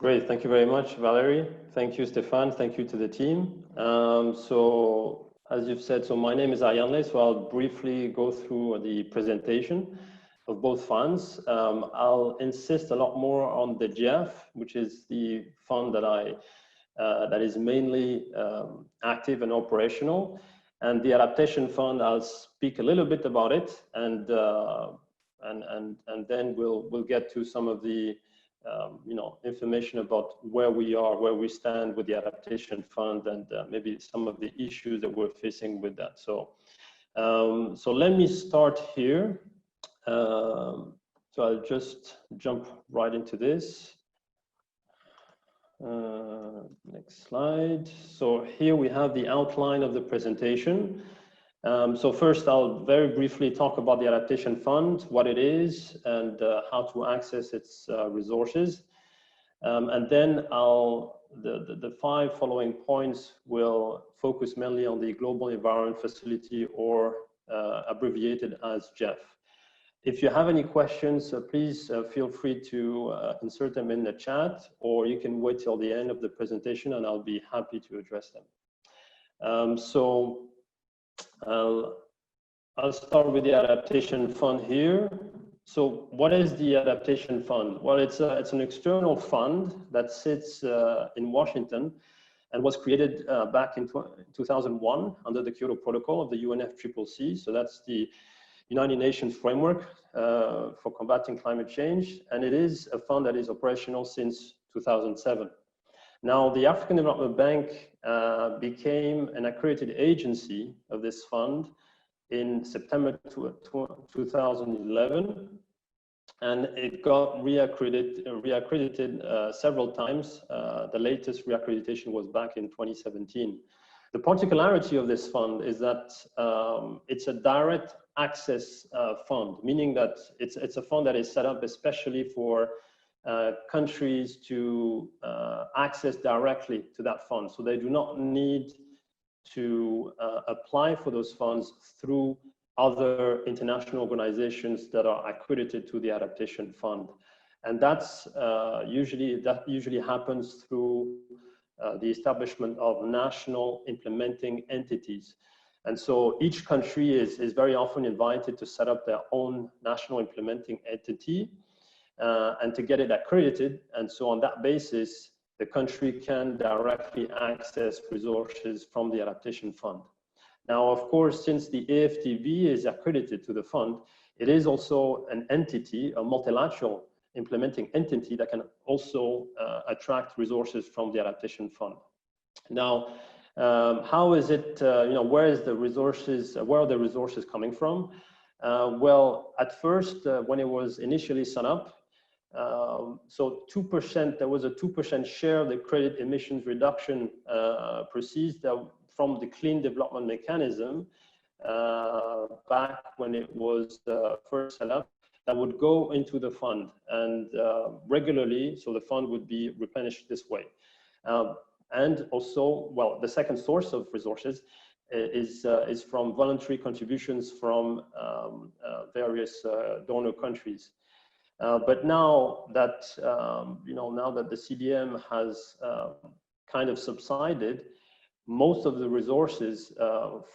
Great, thank you very much, Valerie. Thank you, Stefan. Thank you to the team. So, as you've said, so my name is Ariane, so I'll briefly go through the presentation of both funds. I'll insist a lot more on the GEF, which is the fund that is mainly active and operational, and the Adaptation Fund. I'll speak a little bit about it, and then we'll get to some of the information about where we are, where we stand with the Adaptation Fund, and maybe some of the issues that we're facing with that. So, so let me start here. So I'll just jump right into this. Next slide. So here we have the outline of the presentation. So first, I'll very briefly talk about the Adaptation Fund, what it is, and how to access its resources. And then the 5 following points will focus mainly on the Global Environment Facility, or abbreviated as GEF. If you have any questions, please feel free to insert them in the chat, or you can wait till the end of the presentation and I'll be happy to address them. So I'll start with the Adaptation Fund here. So what is the Adaptation Fund? Well, it's an external fund that sits in Washington and was created back in 2001 under the Kyoto Protocol of the UNFCCC. So that's the United Nations framework for combating climate change. And it is a fund that is operational since 2007. Now, the African Development Bank became an accredited agency of this fund in September 2011, and it got reaccredited several times. The latest reaccreditation was back in 2017. The particularity of this fund is that it's a direct access fund, meaning that it's a fund that is set up especially for countries to access directly to that fund. So they do not need to apply for those funds through other international organizations that are accredited to the Adaptation Fund. And that usually happens through the establishment of national implementing entities. And so each country is very often invited to set up their own national implementing entity and to get it accredited. And so on that basis, the country can directly access resources from the Adaptation Fund. Now, of course, since the AFTV is accredited to the fund, it is also an entity, a multilateral implementing entity that can also attract resources from the Adaptation Fund. Now, how is it, where are the resources coming from? Well, at first, when it was initially set up, so 2%, there was a 2% share of the credit emissions reduction proceeds from the Clean Development Mechanism back when it was first set up, that would go into the fund, and regularly, so the fund would be replenished this way. And also, well, the second source of resources is from voluntary contributions from various donor countries. But now that now that the CDM has kind of subsided, most of the resources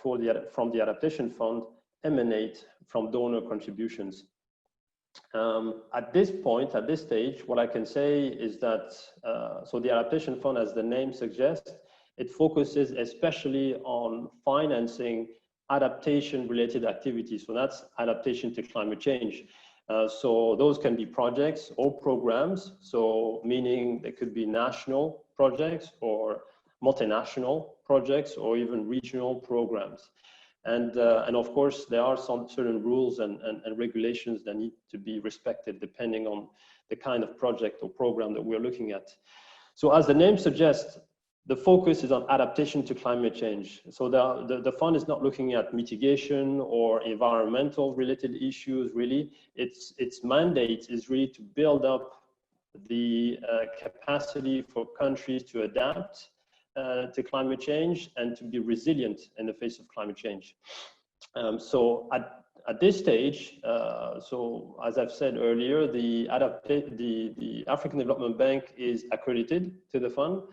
from the Adaptation Fund emanate from donor contributions. At this point, at this stage, what I can say is that so the Adaptation Fund, as the name suggests, it focuses especially on financing adaptation-related activities. So that's adaptation to climate change. So those can be projects or programs. So meaning they could be national projects or multinational projects or even regional programs. And of course, there are some certain rules and regulations that need to be respected depending on the kind of project or program that we're looking at. So as the name suggests, the focus is on adaptation to climate change. So the fund is not looking at mitigation or environmental related issues, really. Its mandate is really to build up the capacity for countries to adapt to climate change and to be resilient in the face of climate change. So at this stage, so as I've said earlier, the African Development Bank is accredited to the fund,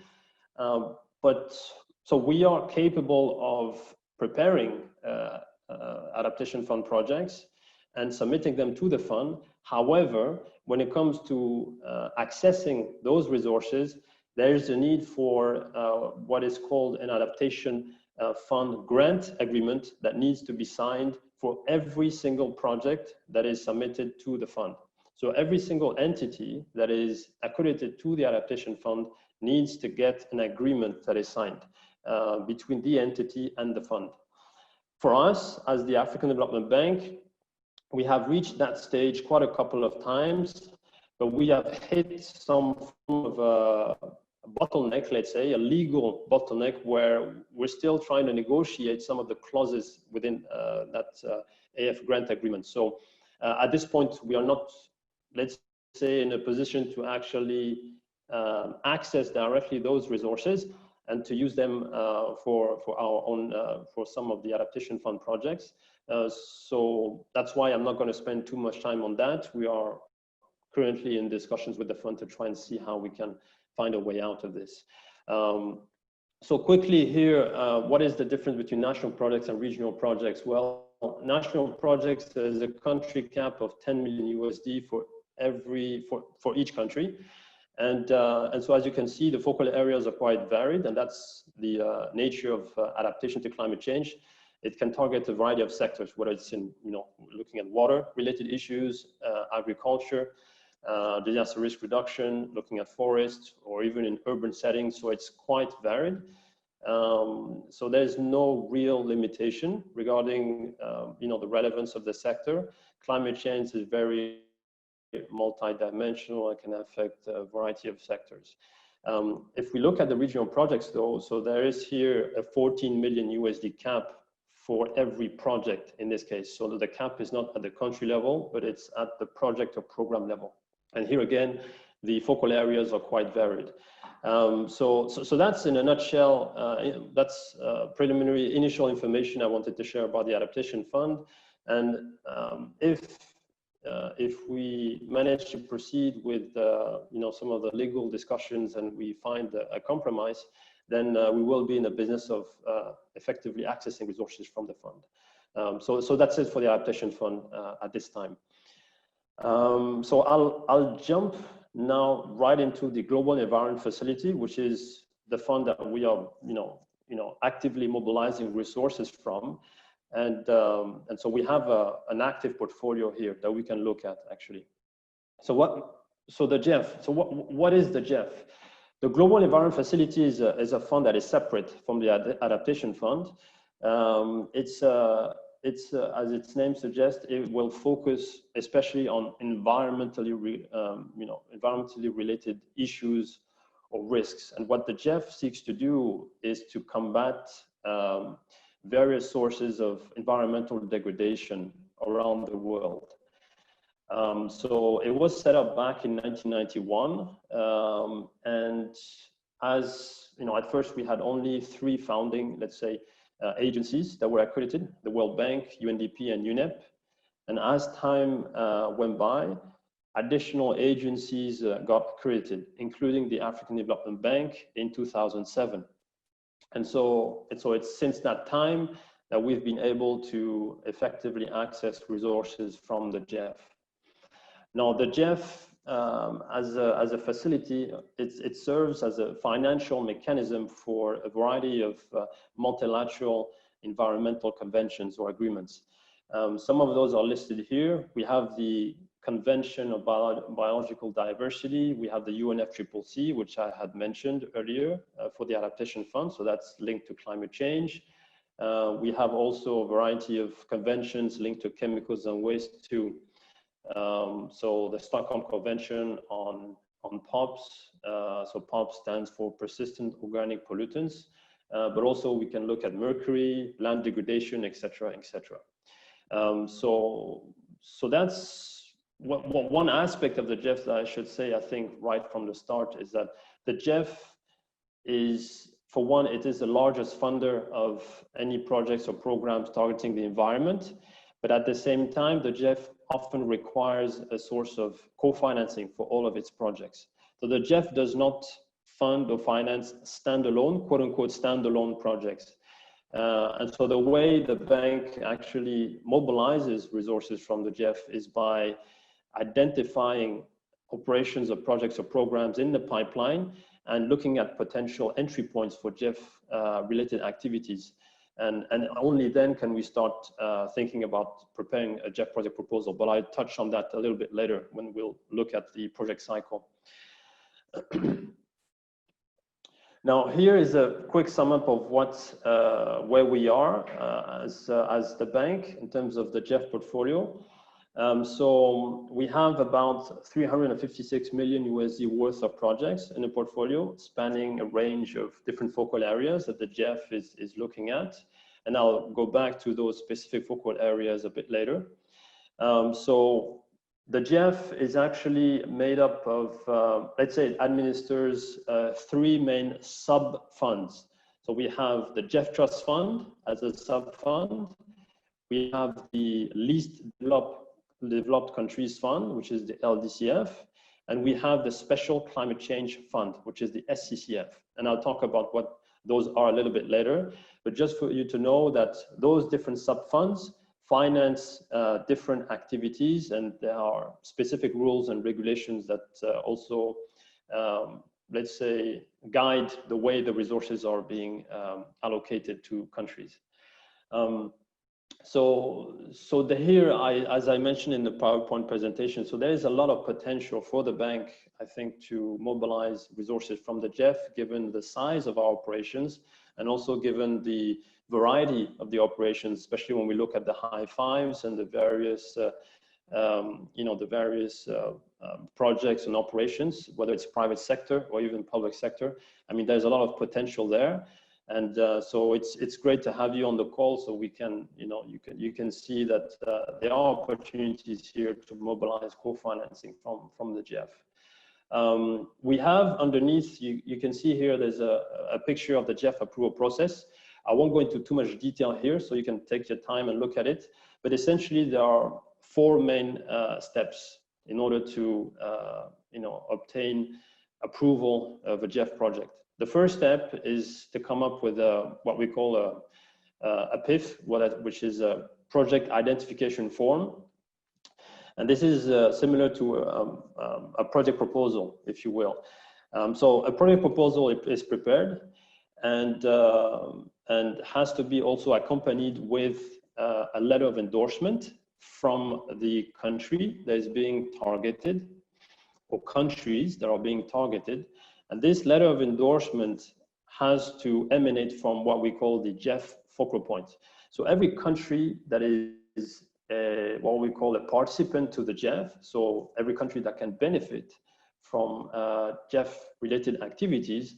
but so we are capable of preparing adaptation fund projects and submitting them to the fund. However, when it comes to accessing those resources, there is a need for what is called an adaptation fund grant agreement that needs to be signed for every single project that is submitted to the fund. So every single entity that is accredited to the adaptation fund needs to get an agreement that is signed between the entity and the fund. For us, as the African Development Bank, we have reached that stage quite a couple of times, but we have hit some form of a bottleneck, let's say, a legal bottleneck, where we're still trying to negotiate some of the clauses within that AF grant agreement. So at this point, we are not, let's say, in a position to actually access directly those resources and to use them for our own, for some of the adaptation fund projects. So that's why I'm not going to spend too much time on that. We are currently in discussions with the fund to try and see how we can find a way out of this. So quickly here, what is the difference between national projects and regional projects? Well, national projects, there's a country cap of 10 million USD for each country. And so as you can see, the focal areas are quite varied, and that's the nature of adaptation to climate change. It can target a variety of sectors, whether it's in, looking at water-related issues, agriculture, disaster risk reduction, looking at forests, or even in urban settings. So it's quite varied. So there's no real limitation regarding, the relevance of the sector. Climate change is very multi-dimensional and can affect a variety of sectors. If we look at the regional projects though, so there is here a 14 million USD cap for every project in this case. So the cap is not at the country level, but it's at the project or program level. And here again, the focal areas are quite varied. So that's in a nutshell, that's preliminary initial information I wanted to share about the Adaptation Fund. And if we manage to proceed with some of the legal discussions and we find a compromise, then we will be in the business of effectively accessing resources from the fund. So that's it for the Adaptation Fund at this time. So I'll jump now right into the Global Environment Facility, which is the fund that we are actively mobilizing resources from. And so we have an active portfolio here that we can look at actually. So the GEF, so what is the GEF? The Global Environment Facility is a fund that is separate from the Adaptation Fund. It's as its name suggests, it will focus especially on environmentally related issues or risks. And what the GEF seeks to do is to combat various sources of environmental degradation around the world. So it was set up back in 1991, and as at first we had only 3 founding, let's say, agencies that were accredited: the World Bank, UNDP, and UNEP. And as time went by, additional agencies got accredited, including the African Development Bank in 2007. And so it's since that time that we've been able to effectively access resources from the GEF. Now, the GEF, as a facility, it serves as a financial mechanism for a variety of multilateral environmental conventions or agreements. Some of those are listed here. We have the Convention of Biological Diversity. We have the UNFCCC, which I had mentioned earlier for the Adaptation Fund. So that's linked to climate change. We have also a variety of conventions linked to chemicals and waste too. So the Stockholm Convention on POPs, so POP stands for persistent organic pollutants, but also we can look at mercury, land degradation, etc., etc. So that's one aspect of the GEF that I should say, I think, right from the start, is that the GEF is, for one, it is the largest funder of any projects or programs targeting the environment. But at the same time, the GEF often requires a source of co-financing for all of its projects. So the GEF does not fund or finance standalone, quote unquote, standalone projects. And so the way the bank actually mobilizes resources from the GEF is by identifying operations or projects or programs in the pipeline and looking at potential entry points for GEF related activities. And only then can we start thinking about preparing a GEF project proposal. But I'll touch on that a little bit later when we'll look at the project cycle. Now, here is a quick sum up of where we are as the bank in terms of the GEF portfolio. So we have about 356 million USD worth of projects in the portfolio, spanning a range of different focal areas that the GEF is looking at. And I'll go back to those specific focal areas a bit later. So the GEF is actually made up of, let's say, it administers three main sub-funds. So we have the GEF Trust Fund as a sub-fund. We have the Least Developed Countries Fund, which is the LDCF. And we have the Special Climate Change Fund, which is the SCCF. And I'll talk about what those are a little bit later. But just for you to know that those different sub-funds finance different activities, and there are specific rules and regulations that also, let's say, guide the way the resources are being allocated to countries. So here, as I mentioned in the PowerPoint presentation, so there is a lot of potential for the bank, I think, to mobilize resources from the GEF, given the size of our operations, and also given the variety of the operations, especially when we look at the high fives and the various, projects and operations, whether it's private sector or even public sector. I mean, there's a lot of potential there, and so it's great to have you on the call, so we can, you can see that there are opportunities here to mobilize co-financing from the GEF. We have underneath, you can see here, there's a picture of the GEF approval process. I won't go into too much detail here, so you can take your time and look at it. But essentially, there are four main steps in order to, obtain approval of a GEF project. The first step is to come up with what we call a PIF, which is a project identification form. And this is similar to a project proposal, if you will. So a project proposal is prepared and has to be also accompanied with a letter of endorsement from the country that is being targeted, or countries that are being targeted. And this letter of endorsement has to emanate from what we call the GEF focal point. So every country that is what we call a participant to the GEF, so every country that can benefit from GEF-related activities,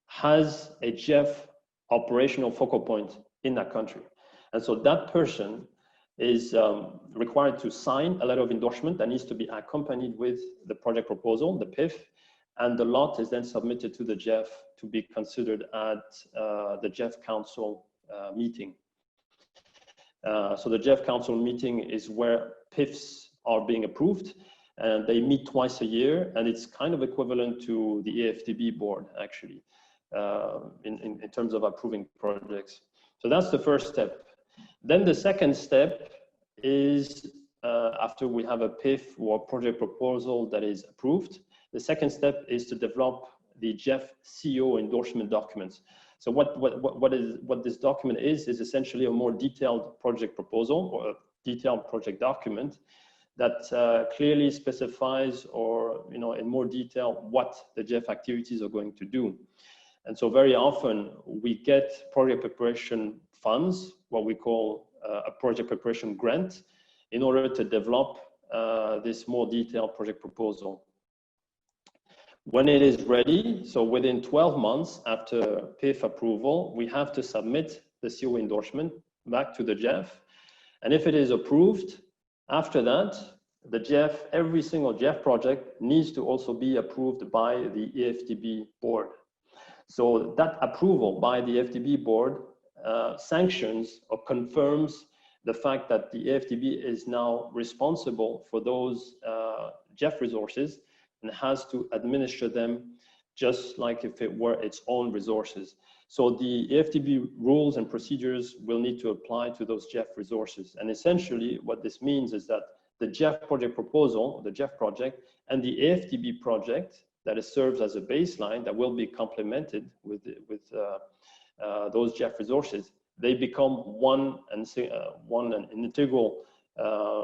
has a GEF operational focal point in that country. And so that person is required to sign a letter of endorsement that needs to be accompanied with the project proposal, the PIF, and the lot is then submitted to the GEF to be considered at the GEF Council meeting. So the GEF Council meeting is where PIFs are being approved, and they meet twice a year, and it's kind of equivalent to the AFDB board, actually, in terms of approving projects. So that's the first step. Then the second step is, after we have a PIF or project proposal that is approved, the second step is to develop the GEF CO endorsement documents. So what this document is essentially a more detailed project proposal or a detailed project document that clearly specifies, or in more detail, what the GEF activities are going to do. And so very often we get project preparation funds, what we call a project preparation grant, in order to develop this more detailed project proposal. When it is ready, so within 12 months after PIF approval, we have to submit the CO endorsement back to the GEF. And if it is approved, after that, the GEF, every single GEF project needs to also be approved by the AFDB board. So that approval by the AFDB board sanctions or confirms the fact that the AFDB is now responsible for those GEF resources and has to administer them just like if it were its own resources. So the AFDB rules and procedures will need to apply to those GEF resources. And essentially what this means is that the GEF project proposal, the GEF project, and the AFDB project that serves as a baseline that will be complemented with those GEF resources, they become one and an integral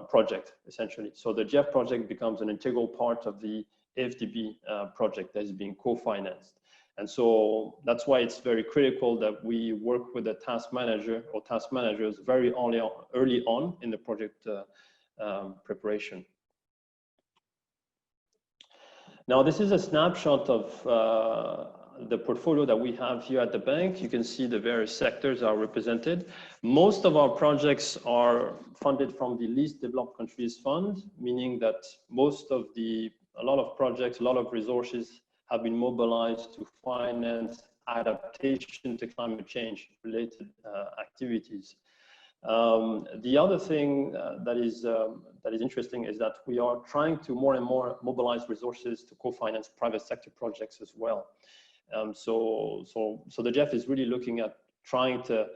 project, essentially. So the GEF project becomes an integral part of the AFDB project that is being co-financed. And so that's why it's very critical that we work with the task manager or task managers very early on in the project preparation. Now, this is a snapshot of the portfolio that we have here at the bank. You can see the various sectors are represented. Most of our projects are funded from the Least Developed Countries Fund, meaning that a lot of projects, a lot of resources have been mobilized to finance adaptation to climate change related activities. The other thing that is interesting is that we are trying to more and more mobilize resources to co-finance private sector projects as well. So the GEF is really looking at trying to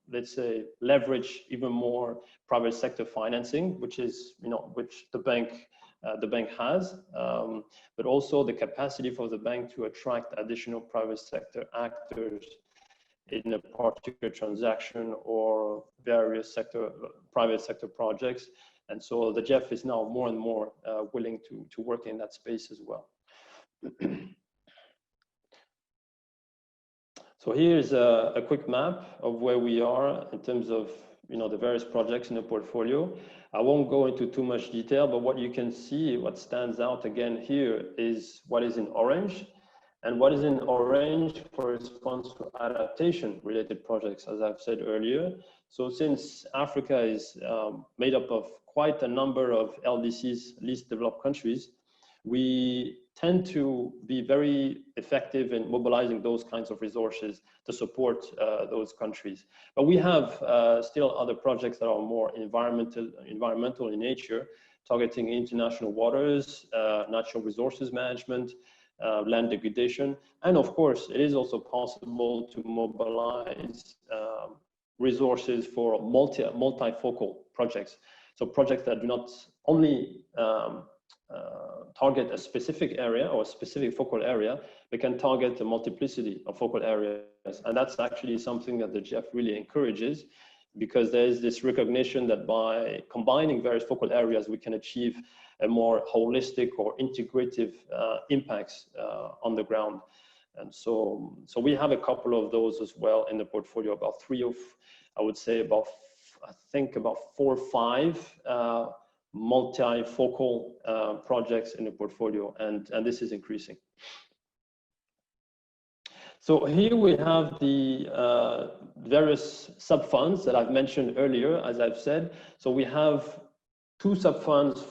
let's say leverage even more private sector financing, which the bank has, but also the capacity for the bank to attract additional private sector actors in a particular transaction or various private sector projects. And so the GEF is now more and more willing to work in that space as well. So here's a quick map of where we are in terms of the various projects in the portfolio. I won't go into too much detail, but what you can see, what stands out again here is what is in orange. And what is in orange corresponds to adaptation related projects, as I've said earlier. So since Africa is made up of quite a number of LDCs, least developed countries, we tend to be very effective in mobilizing those kinds of resources to support those countries. But we have still other projects that are more environmental in nature, targeting international waters, natural resources management, land degradation. And of course, it is also possible to mobilize resources for multifocal projects. So projects that do not only target a specific area or a specific focal area, they can target a multiplicity of focal areas. And that's actually something that the GEF really encourages, because there is this recognition that by combining various focal areas, we can achieve a more holistic or integrative impacts on the ground. And so we have a couple of those as well in the portfolio, about I think about 4 or 5 multifocal projects in the portfolio, and this is increasing. So here we have the various sub-funds that I've mentioned earlier, as I've said. So we have 2 sub-funds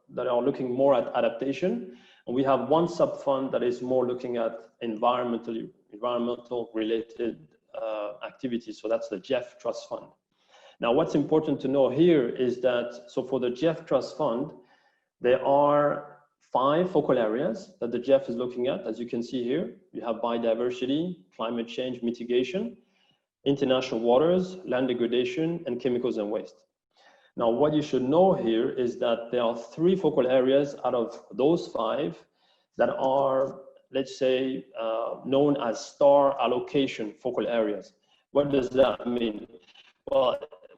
that are looking more at adaptation, and we have 1 sub-fund that is more looking at environmental related activities. So that's the GEF Trust Fund. Now, what's important to know here is that, so for the GEF Trust Fund, there are 5 focal areas that the GEF is looking at. As you can see here, you have biodiversity, climate change mitigation, international waters, land degradation, and chemicals and waste. Now, what you should know here is that there are 3 focal areas out of those 5 that are, let's say, known as star allocation focal areas. What does that mean?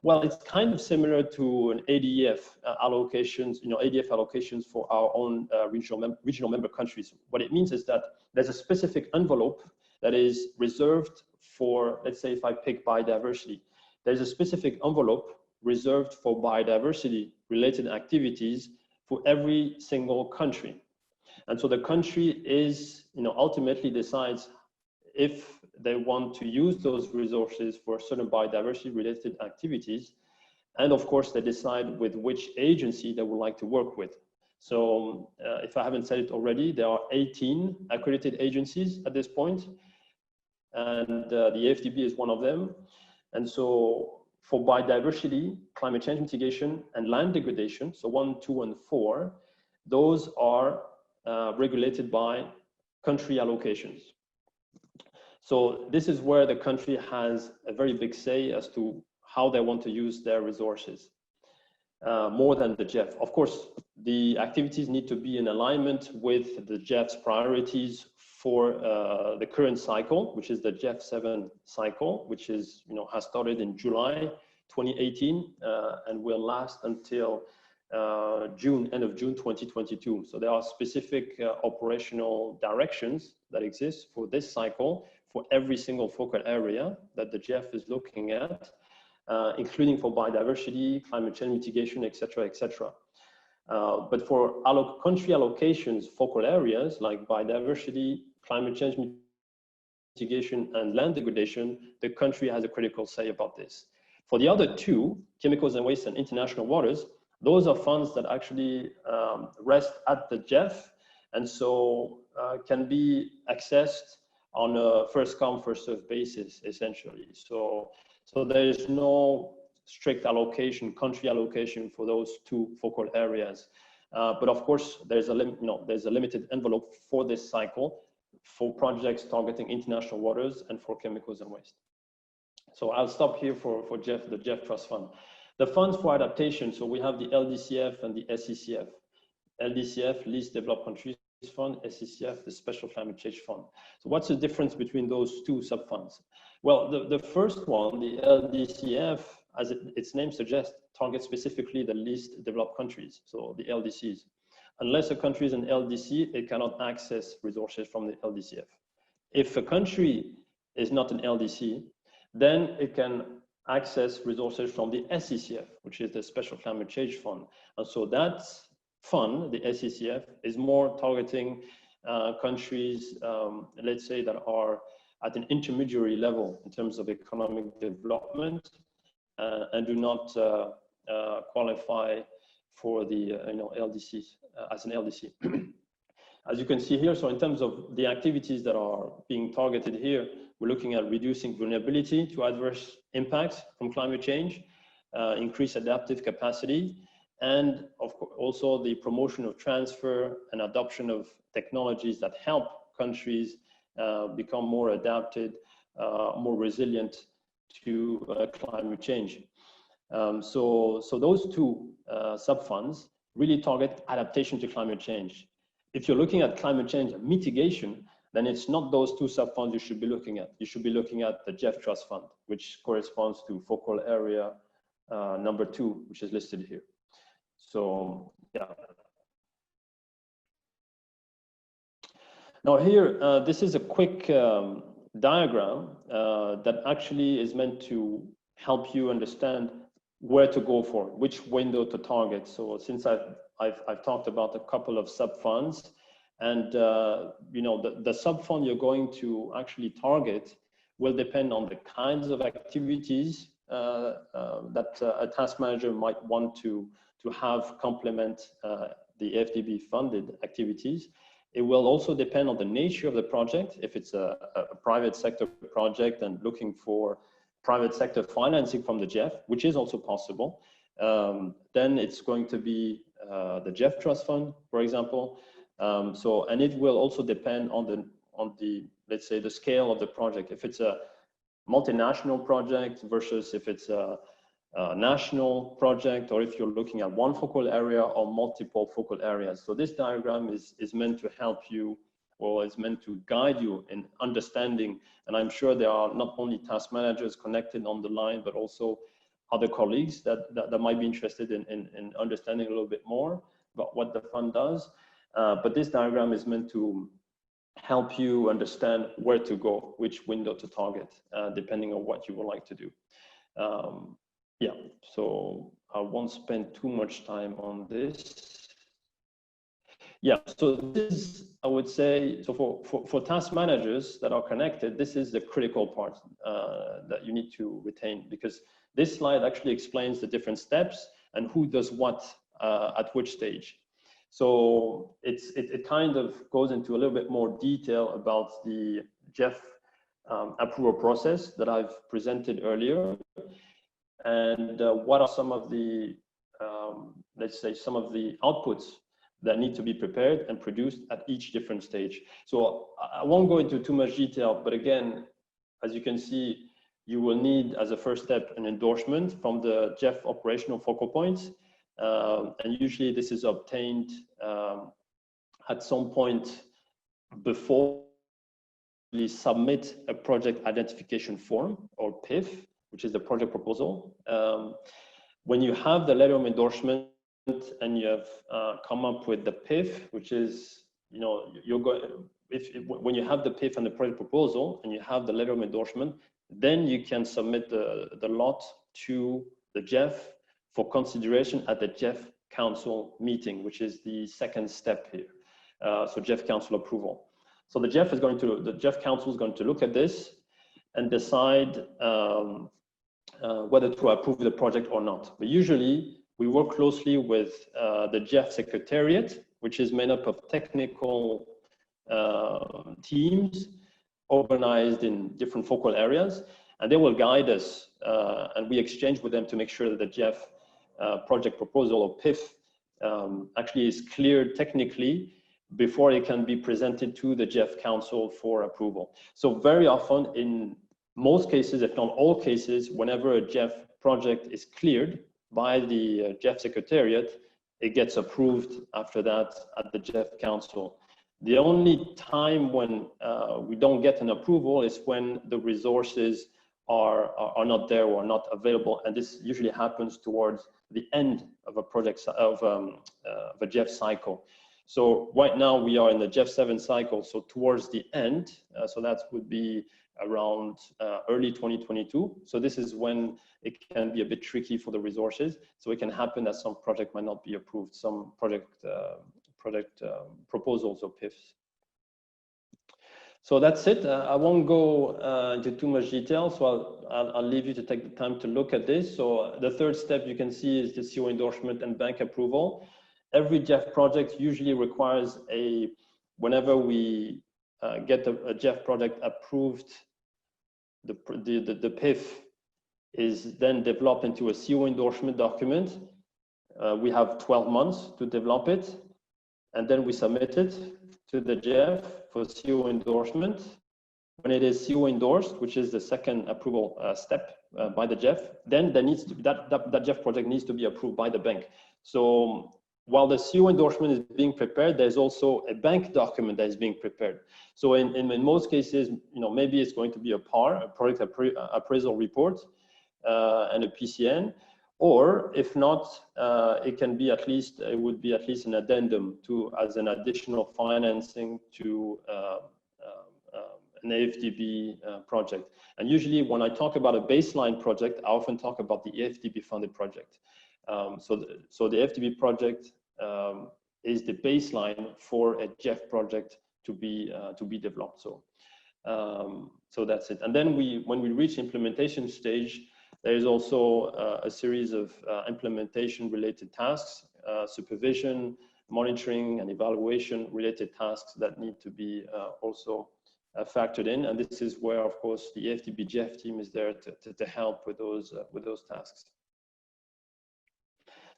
Well, it's kind of similar to an ADF allocations, ADF allocations for our own regional member countries. What it means is that there's a specific envelope that is reserved for, let's say if I pick biodiversity, there's a specific envelope reserved for biodiversity related activities for every single country. And so the country is, ultimately decides if they want to use those resources for certain biodiversity related activities. And of course, they decide with which agency they would like to work with. So if I haven't said it already, there are 18 accredited agencies at this point, and the AFDB is one of them. And so for biodiversity, climate change mitigation, and land degradation, so 1, 2, and 4, those are regulated by country allocations. So this is where the country has a very big say as to how they want to use their resources, more than the GEF. Of course, the activities need to be in alignment with the GEF's priorities for the current cycle, which is the GEF 7 cycle, which is, has started in July 2018 and will last until end of June 2022. So there are specific operational directions that exist for this cycle for every single focal area that the GEF is looking at, including for biodiversity, climate change mitigation, etc., etc. But for country allocations, focal areas like biodiversity, climate change mitigation, and land degradation, the country has a critical say about this. For the other two, chemicals and waste and international waters, those are funds that actually rest at the GEF, and so can be accessed on a first come, first served basis, essentially. So there is no strict allocation, country allocation for those two focal areas. But of course, there's a limited envelope for this cycle for projects targeting international waters and for chemicals and waste. So I'll stop here for GEF, the GEF Trust Fund. The funds for adaptation, so we have the LDCF and the SECF. LDCF, Least Developed Countries Fund, SECF, the Special Climate Change Fund. So what's the difference between those two sub-funds? Well, the first one, the LDCF, as its name suggests, targets specifically the least developed countries, so the LDCs. Unless a country is an LDC, it cannot access resources from the LDCF. If a country is not an LDC, then it can access resources from the SECF, which is the Special Climate Change Fund. And so that fund, the SECF, is more targeting countries, let's say, that are at an intermediary level in terms of economic development and do not qualify for the LDCs as an LDC. As you can see here, so in terms of the activities that are being targeted here, we're looking at reducing vulnerability to adverse impacts from climate change, increase adaptive capacity, and of course also the promotion of transfer and adoption of technologies that help countries become more adapted, more resilient to climate change. So those two sub-funds really target adaptation to climate change. If you're looking at climate change mitigation, then it's not those two sub-funds you should be looking at. You should be looking at the GEF Trust Fund, which corresponds to focal area number 2, which is listed here. So, yeah. Now here, this is a quick diagram that actually is meant to help you understand where to go for, which window to target. So since I've talked about a couple of sub-funds, and the sub-fund you're going to actually target will depend on the kinds of activities that a task manager might want to have complement the FDB funded activities. It will also depend on the nature of the project. If it's a private sector project and looking for private sector financing from the GEF, which is also possible, then it's going to be the GEF Trust Fund, for example. And it will also depend on the let's say the scale of the project. If it's a multinational project versus if it's a national project, or if you're looking at one focal area or multiple focal areas. So this diagram is meant to help you, or is meant to guide you in understanding. And I'm sure there are not only task managers connected on the line, but also other colleagues that might be interested in understanding a little bit more about what the fund does. But this diagram is meant to help you understand where to go, which window to target, depending on what you would like to do. Yeah, so I won't spend too much time on this. Yeah, so this, I would say, so for task managers that are connected, this is the critical part that you need to retain, because this slide actually explains the different steps and who does what at which stage. So it kind of goes into a little bit more detail about the GEF approval process that I've presented earlier. and what are some of the, let's say, some of the outputs that need to be prepared and produced at each different stage. So I won't go into too much detail, but again, as you can see, you will need, as a first step, an endorsement from the GEF operational focal points. And usually this is obtained at some point before we submit a project identification form, or PIF, which is the project proposal. When you have the letter of endorsement and you have come up with the PIF, which is, you know, you're going, when you have the PIF and the project proposal and you have the letter of endorsement, then you can submit the lot to the GEF for consideration at the GEF Council meeting, which is the second step here. So GEF Council approval. So the GEF Council is going to look at this and decide whether to approve the project or not. But usually we work closely with the GEF Secretariat, which is made up of technical teams organized in different focal areas, and they will guide us, and we exchange with them to make sure that the GEF project proposal, or PIF, actually is cleared technically before it can be presented to the GEF Council for approval. So very often, in most cases, if not all cases, whenever a GEF project is cleared by the GEF Secretariat, it gets approved after that at the GEF Council. The only time when we don't get an approval is when the resources are not there or not available, and this usually happens towards the end of a project, of a GEF cycle. So right now we are in the GEF 7 cycle, so towards the end, so that would be around early 2022. So this is when it can be a bit tricky for the resources. So it can happen that some project might not be approved, some project proposals or PIFs. So that's it. I won't go into too much detail, so I'll leave you to take the time to look at this. So the third step you can see is the CO endorsement and bank approval. Every GEF project usually requires whenever we get a GEF project approved, the PIF is then developed into a CO endorsement document. We have 12 months to develop it, and then we submit it to the GEF for CO endorsement. When it is CO endorsed, which is the second approval step by the GEF, then there needs to be, that GEF project needs to be approved by the bank. So while the CO endorsement is being prepared, there's also a bank document that is being prepared. So in most cases, you know, maybe it's going to be a PAR, a project appraisal report, and a PCN, or if not, it can be at least, it would be at least an addendum to, as an additional financing to an AFDB project. And usually when I talk about a baseline project, I often talk about the AFDB funded project. So the AFDB project is the baseline for a GEF project to be developed. So that's it. And then when we reach implementation stage, there is also a series of implementation related tasks, supervision, monitoring, and evaluation related tasks that need to be also factored in. And this is where, of course, the AFDB GEF team is there to help with those tasks.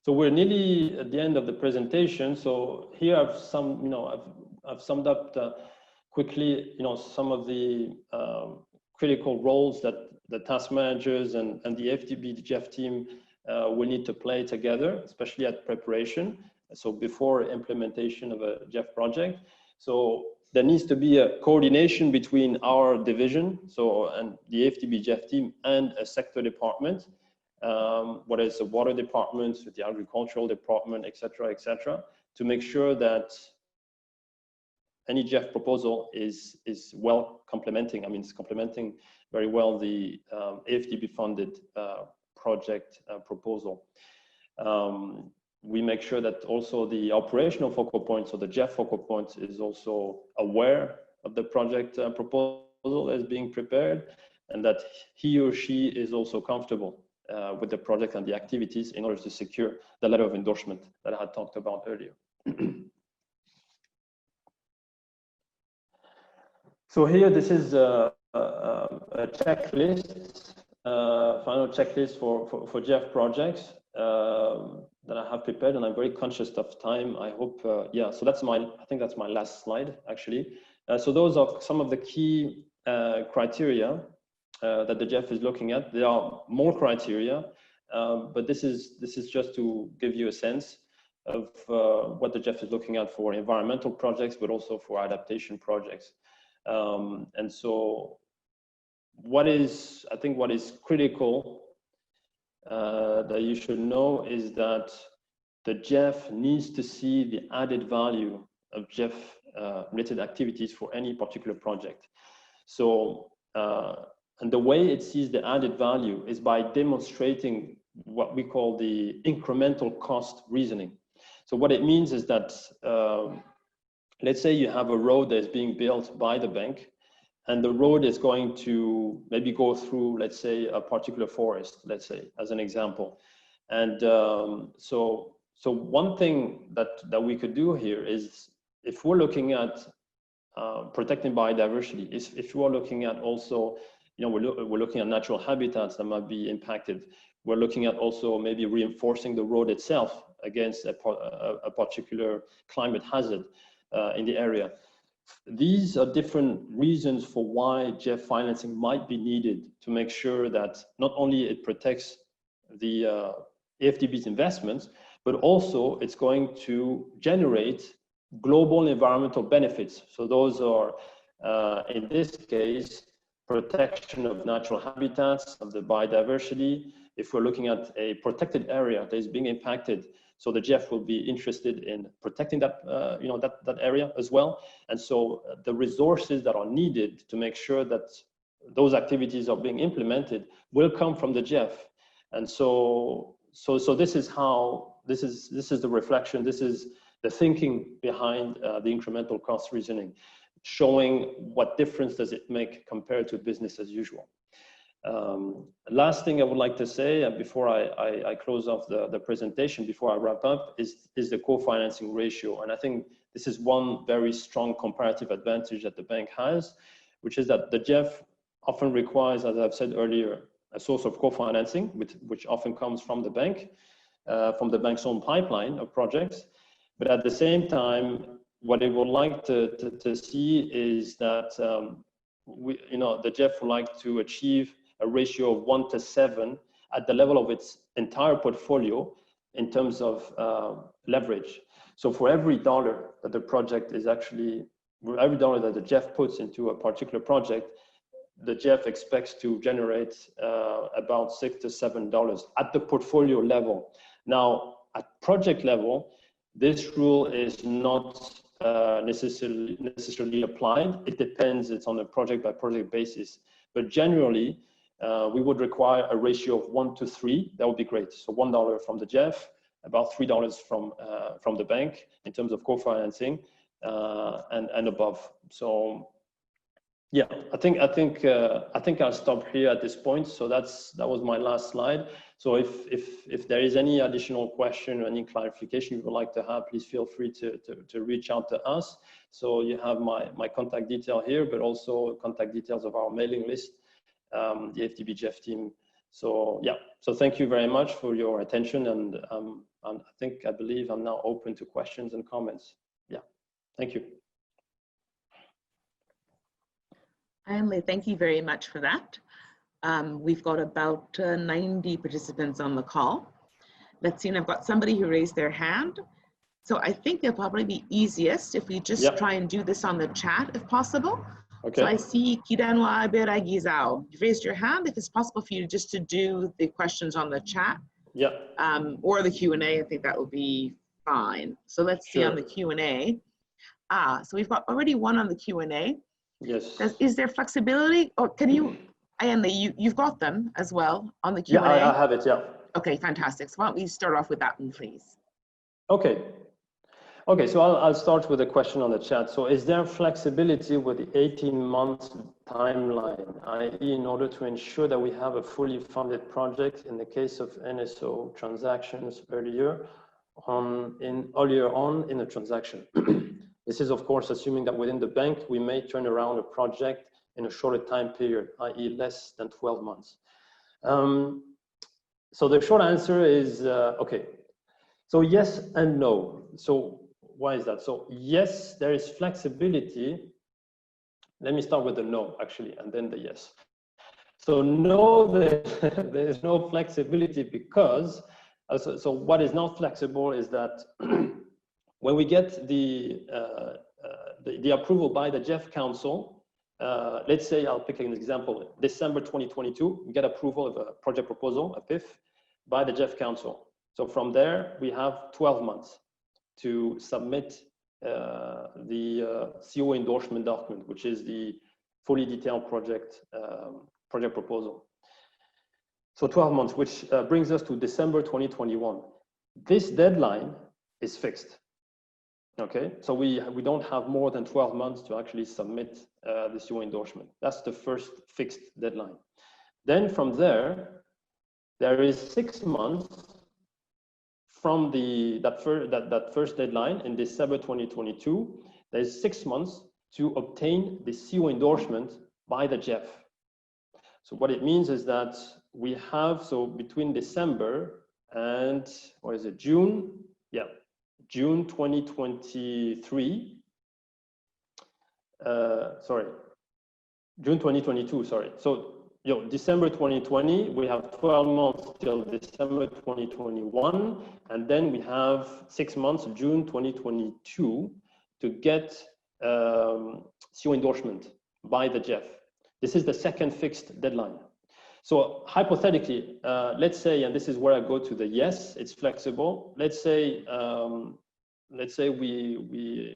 So we're nearly at the end of the presentation. So here I've I've summed up quickly, some of the critical roles that the task managers and the FDB GEF team will need to play together, especially at preparation. So before implementation of a GEF project. So there needs to be a coordination between our division, and the FDB GEF team and a sector department, whether it's the water department, the agricultural department, et cetera, to make sure that any GEF proposal is well complementing. I mean, it's complementing very well the AFDB funded project proposal. We make sure that also the operational focal point, so the GEF focal point, is also aware of the project proposal as being prepared, and that he or she is also comfortable with the project and the activities in order to secure the letter of endorsement that I had talked about earlier. So here, this is a checklist for GEF projects that I have prepared, and I'm very conscious of time. I hope, yeah, so I think that's my last slide, actually. So those are some of the key criteria that the GEF is looking at. There are more criteria, but this is just to give you a sense of what the GEF is looking at for environmental projects, but also for adaptation projects. And so I think what is critical that you should know is that the GEF needs to see the added value of GEF related activities for any particular project. So, and the way it sees the added value is by demonstrating what we call the incremental cost reasoning. So what it means is that, let's say you have a road that is being built by the bank, and the road is going to maybe go through, let's say, a particular forest, let's say, as an example. And so one thing that we could do here is, if we're looking at protecting biodiversity, if you are looking at also, we're looking at natural habitats that might be impacted. We're looking at also maybe reinforcing the road itself against a particular climate hazard in the area. These are different reasons for why GEF financing might be needed to make sure that not only it protects the AFDB's investments, but also it's going to generate global environmental benefits. So those are, in this case, protection of natural habitats, of the biodiversity. If we're looking at a protected area that is being impacted, so the GEF will be interested in protecting that, that area as well. And so the resources that are needed to make sure that those activities are being implemented will come from the GEF. And so this is how, this is the reflection, this is the thinking behind the incremental cost reasoning, showing what difference does it make compared to business as usual. Last thing I would like to say before I close off the presentation, before I wrap up, is the co-financing ratio. And I think this is one very strong comparative advantage that the bank has, which is that the GEF often requires, as I've said earlier, a source of co-financing, which often comes from the bank's own pipeline of projects. But at the same time, what it would like to see is that the GEF would like to achieve a ratio of 1:7 at the level of its entire portfolio in terms of leverage. So for every dollar that the project is actually, every dollar that the GEF puts into a particular project, the GEF expects to generate about $6 to $7 at the portfolio level. Now, at project level, this rule is not necessarily applied. It depends, it's on a project by project basis. But generally, we would require a ratio of 1:3. That would be great. So $1 from the GEF, about $3 from the bank in terms of co-financing, and above. So yeah, I think I'll stop here at this point. So that was my last slide. So if there is any additional question or any clarification you would like to have, please feel free to reach out to us. So you have my contact detail here, but also contact details of our mailing list, the AFDB GEF team. So yeah, so thank you very much for your attention, and I believe I'm now open to questions and comments. Yeah, thank you. Emily, thank you very much for that. We've got about 90 participants on the call. Let's see, and I've got somebody who raised their hand. So I think it'll probably be easiest if we just try and do this on the chat if possible. Okay. So I see Kidanwa Beragizao. You've raised your hand. If it's possible for you just to do the questions on the chat, or the Q&A, I think that will be fine. So let's see on the Q&A. So we've got already one on the Q&A. Yes. Is there flexibility, or can you, Ayanli, you've got them as well on the Q&A? Yeah, I have it, yeah. Okay, fantastic. So why don't we start off with that one, please? Okay. Okay, so I'll start with a question on the chat. So is there flexibility with the 18-month timeline, i.e. in order to ensure that we have a fully funded project in the case of NSO transactions earlier on in the transaction? This is, of course, assuming that within the bank, we may turn around a project in a shorter time period, i.e. less than 12 months. So the short answer is, okay, so yes and no. So why is that? So yes, there is flexibility. Let me start with the no, actually, and then the yes. So no, there is no flexibility because, so what is not flexible is that when we get the approval by the GEF Council, let's say, I'll pick an example, December 2022, we get approval of a project proposal, a PIF, by the GEF Council. So from there, we have 12 months to submit the CO endorsement document, which is the fully detailed project proposal. So 12 months, which brings us to December 2021. This deadline is fixed. Okay, so we don't have more than 12 months to actually submit the CO endorsement. That's the first fixed deadline. Then from there, there is 6 months from that first deadline in December 2022. There's 6 months to obtain the CO endorsement by the GEF. So what it means is that we have, so between December and, what is it, June? Yeah, June 2023, June 2022, sorry. So, December 2020, we have 12 months till December 2021, and then we have 6 months, June 2022, to get CO endorsement by the GEF. This is the second fixed deadline. So hypothetically, let's say, and this is where I go to the yes, it's flexible. Let's say we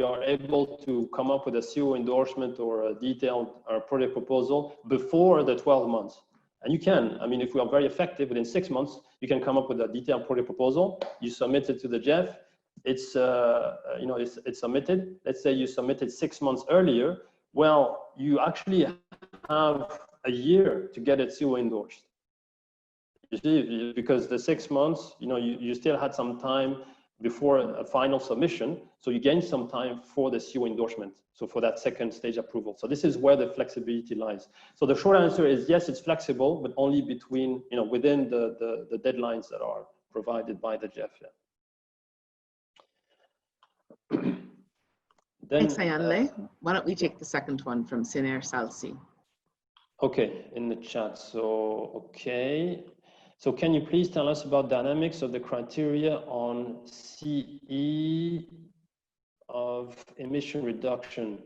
are able to come up with a CO endorsement or a detailed project proposal before the 12 months. And you can, I mean, if we are very effective, within 6 months, you can come up with a detailed project proposal. You submit it to the GEF. It's it's submitted. Let's say you submitted 6 months earlier. Well, you actually have a year to get it CO endorsed. You see, because the 6 months, you still had some time before a final submission, so you gain some time for the CO endorsement, so for that second stage approval. So this is where the flexibility lies. So the short answer is yes, it's flexible, but only between, within the deadlines that are provided by the GEF. Yeah. Thanks, Ayanle. Why don't we take the second one from Siner Salsi? Okay, in the chat. So, okay. So can you please tell us about dynamics of the criteria on CE of emission reduction,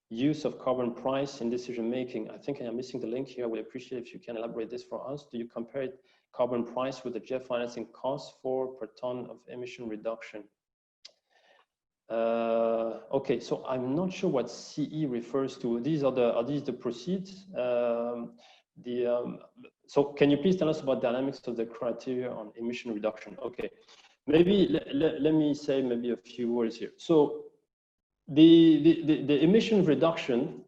use of carbon price in decision making? I think I am missing the link here. I would appreciate if you can elaborate this for us. Do you compare carbon price with the GEF financing cost per ton of emission reduction? Okay, so I'm not sure what CE refers to. Are these the proceeds? So can you please tell us about dynamics of the criteria on emission reduction? Okay, maybe let me say maybe a few words here. So the emission reduction,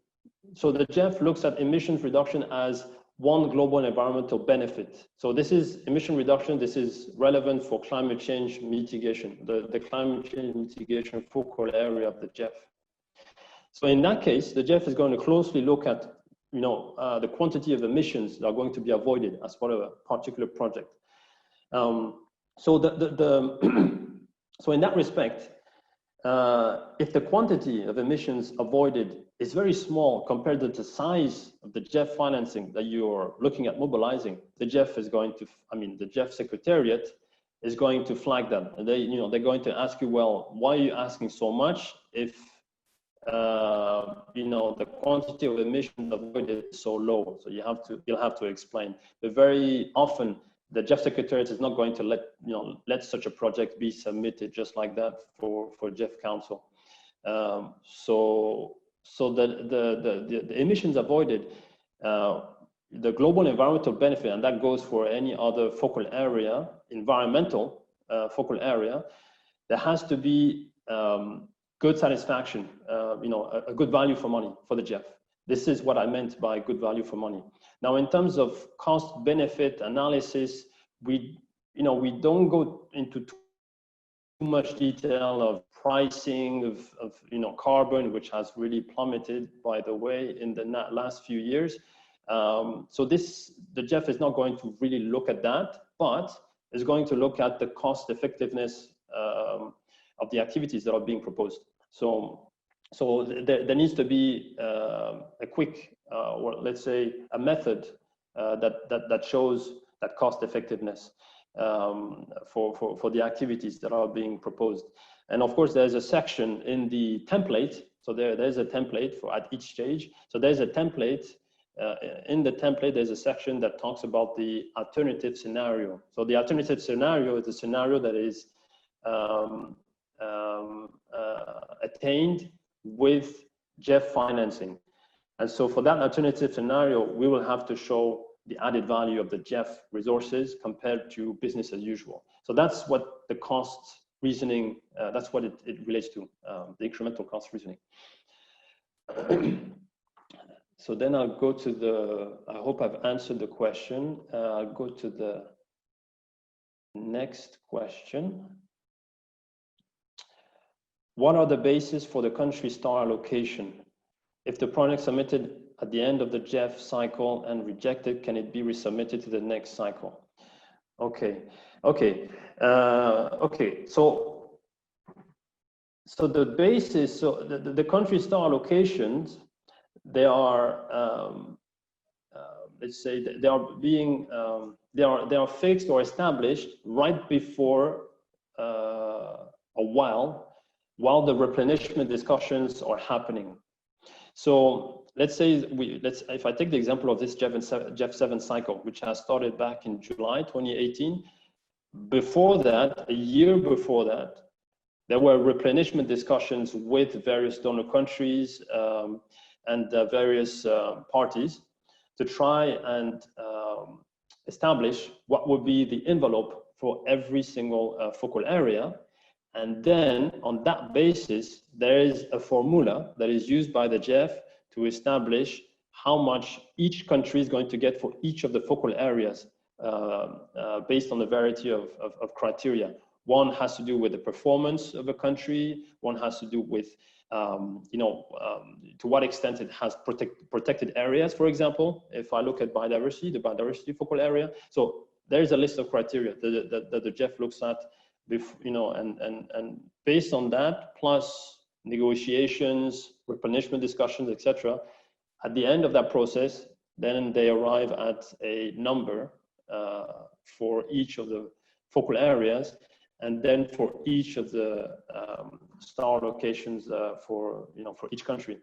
so the GEF looks at emissions reduction as one global environmental benefit. So this is emission reduction. This is relevant for climate change mitigation, the climate change mitigation focal area of the GEF. So in that case, the GEF is going to closely look at the quantity of emissions that are going to be avoided as part of a particular project. So so in that respect, if the quantity of emissions avoided is very small compared to the size of the GEF financing that you're looking at mobilizing, the GEF is going to, the GEF Secretariat is going to flag them. And they're going to ask you, well, why are you asking so much if, the quantity of emissions avoided is so low? So you'll have to explain. But very often, the GEF Secretariat is not going to let such a project be submitted just like that for GEF Council. So the emissions avoided, the global environmental benefit, and that goes for any other focal area, environmental focal area, there has to be good satisfaction, a good value for money for the GEF. This is what I meant by good value for money. Now, in terms of cost benefit analysis, we don't go into too much detail of pricing of carbon, which has really plummeted, by the way, in the last few years. So the GEF is not going to really look at that, but is going to look at the cost effectiveness of the activities that are being proposed. So there needs to be a quick, or let's say a method that shows that cost effectiveness for the activities that are being proposed. And of course, there's a section in the template. So there's a template for at each stage. So there's a template. In the template, there's a section that talks about the alternative scenario. So the alternative scenario is a scenario that is attained with GEF financing. And so for that alternative scenario, we will have to show the added value of the GEF resources compared to business as usual. So that's what the cost reasoning, that's what it relates to, the incremental cost reasoning. So then I'll go to the, I hope I've answered the question. I'll go to the next question. What are the bases for the country star allocation? If the project submitted at the end of the GEF cycle and rejected, can it be resubmitted to the next cycle? Okay. So the basis, so the country star allocations, they are, let's say, they are being, they are fixed or established right before a while the replenishment discussions are happening. So let's say if I take the example of this GEF 7 cycle, which has started back in July 2018, before that, a year before that, there were replenishment discussions with various donor countries and various parties to try and establish what would be the envelope for every single focal area. And then on that basis, there is a formula that is used by the GEF to establish how much each country is going to get for each of the focal areas based on a variety of criteria. One has to do with the performance of a country. One has to do with, to what extent it has protected areas, for example. If I look at biodiversity, the biodiversity focal area. So there is a list of criteria that the GEF looks at, and based on that, plus negotiations, replenishment discussions, etc. At the end of that process, then they arrive at a number for each of the focal areas, and then for each of the star locations for each country.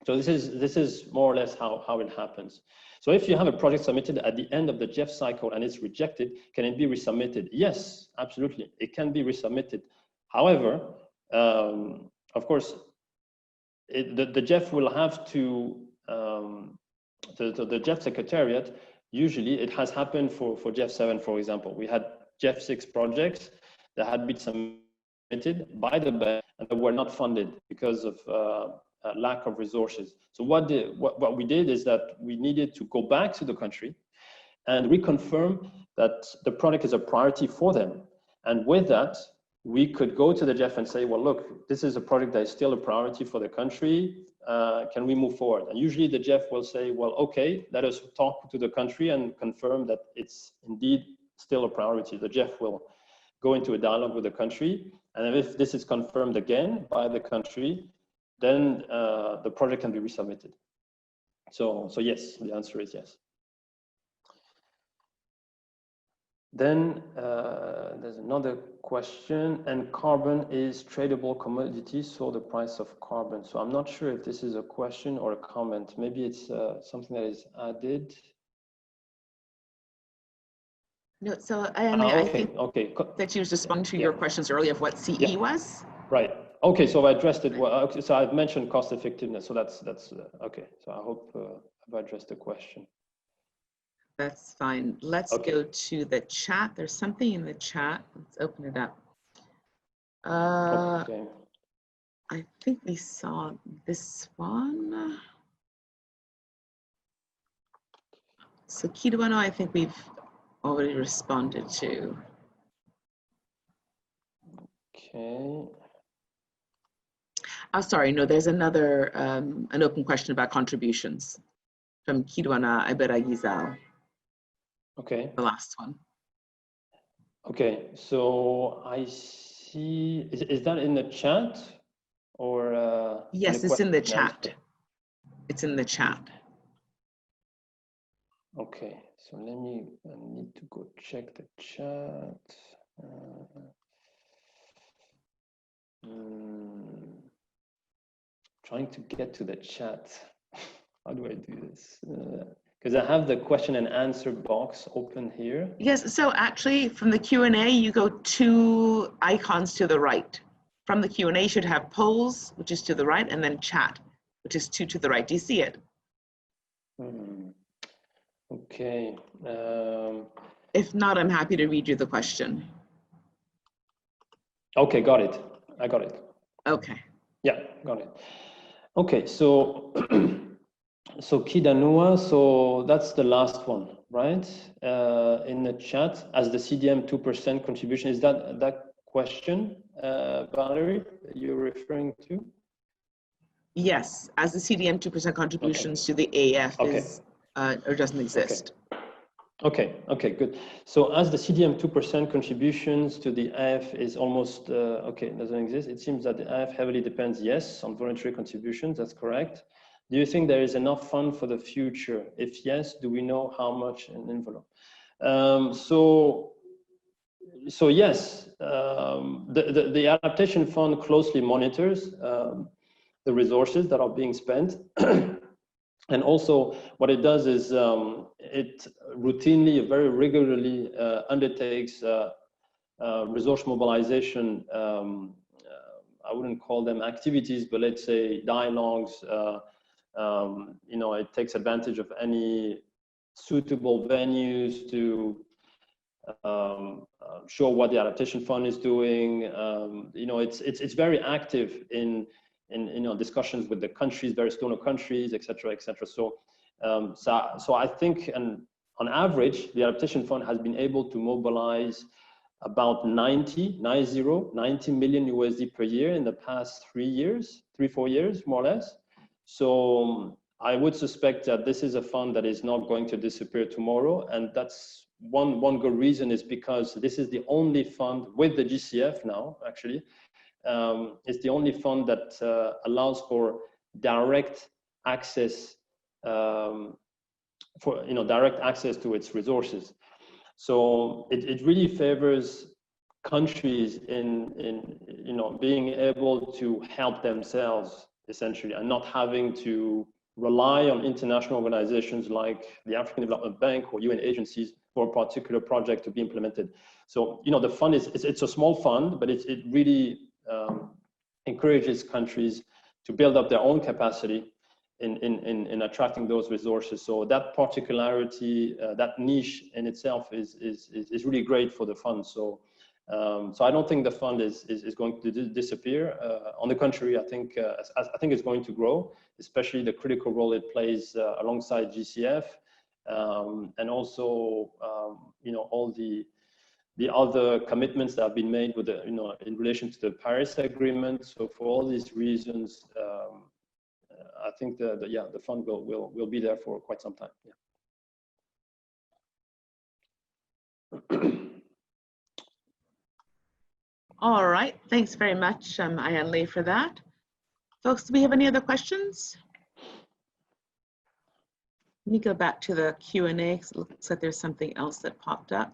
So this is more or less how it happens. So if you have a project submitted at the end of the GEF cycle and it's rejected, can it be resubmitted? Yes, absolutely, it can be resubmitted. However, of course, the GEF will have to, the GEF Secretariat, usually it has happened for GEF 7, for example. We had GEF 6 projects that had been submitted by the bank and that were not funded because of lack of resources. So what we did is that we needed to go back to the country and reconfirm that the project is a priority for them. And with that, we could go to the GEF and say, well, look, this is a project that is still a priority for the country. Can we move forward? And usually the GEF will say, well, okay, let us talk to the country and confirm that it's indeed still a priority. The GEF will go into a dialogue with the country. And if this is confirmed again by the country, then the project can be resubmitted. So yes, the answer is yes. Then there's another question, and carbon is tradable commodity, so the price of carbon. So I'm not sure if this is a question or a comment. Maybe it's something that is added. No, so I think that you was responding to your questions earlier of what CE was. Right. Okay, so I addressed it. Well, okay, so I've mentioned cost effectiveness. So that's okay. So I hope I've addressed the question. That's fine. Let's go to the chat. There's something in the chat. Let's open it up. Okay. I think we saw this one. So Kiduano, I think we've already responded to. Okay. Oh, sorry, no, there's another, an open question about contributions. from Kidwana Iberagizal, Okay. the last one. Okay, so I see, is that in the chat or? Yes, it's in the chat. It's in the chat. Okay, so I need to go check the chat. Trying to get to the chat. How do I do this? Because I have the question and answer box open here. Yes, so actually from the Q&A, you go 2 icons to the right. From the Q&A, you should have polls, which is to the right, and then chat, which is 2 to the right. Do you see it? Okay. If not, I'm happy to read you the question. Okay, got it. I got it. Okay. Yeah, got it. Okay, so so Kidanua, so that's the last one, right? In the chat as the CDM 2% contribution. Is that question, Valerie, you're referring to? Yes, as the CDM 2% contributions to the AF is or doesn't exist. Okay, good. So as the CDM 2% contributions to the AF is almost, doesn't exist. It seems that the AF heavily depends, yes, on voluntary contributions, that's correct. Do you think there is enough fund for the future? If yes, do we know how much in envelope? So yes, the adaptation fund closely monitors the resources that are being spent. And also what it does is it routinely, very regularly undertakes resource mobilization. I wouldn't call them activities, but let's say dialogues. It takes advantage of any suitable venues to show what the adaptation fund is doing. It's very active in discussions with the countries, various donor countries, et cetera, et cetera. So I think, and on average, the adaptation fund has been able to mobilize about 90 million USD per year in the past 3 years, 4 years, more or less. So I would suspect that this is a fund that is not going to disappear tomorrow, and that's one good reason is because this is the only fund with the GCF now, actually. It's the only fund that allows for direct access direct access to its resources. So it really favors countries in being able to help themselves essentially, and not having to rely on international organizations like the African Development Bank or UN agencies for a particular project to be implemented. So the fund it's a small fund, but it really encourages countries to build up their own capacity in attracting those resources. So that particularity, that niche in itself is really great for the fund. So I don't think the fund is going to disappear. On the contrary, I think it's going to grow, especially the critical role it plays alongside GCF, and also all the other commitments that have been made with in relation to the Paris Agreement. So for all these reasons, I think the fund will be there for quite some time. Yeah. All right, thanks very much, Ayanle, for that. Folks, do we have any other questions? Let me go back to the Q&A, because it looks like there's something else that popped up.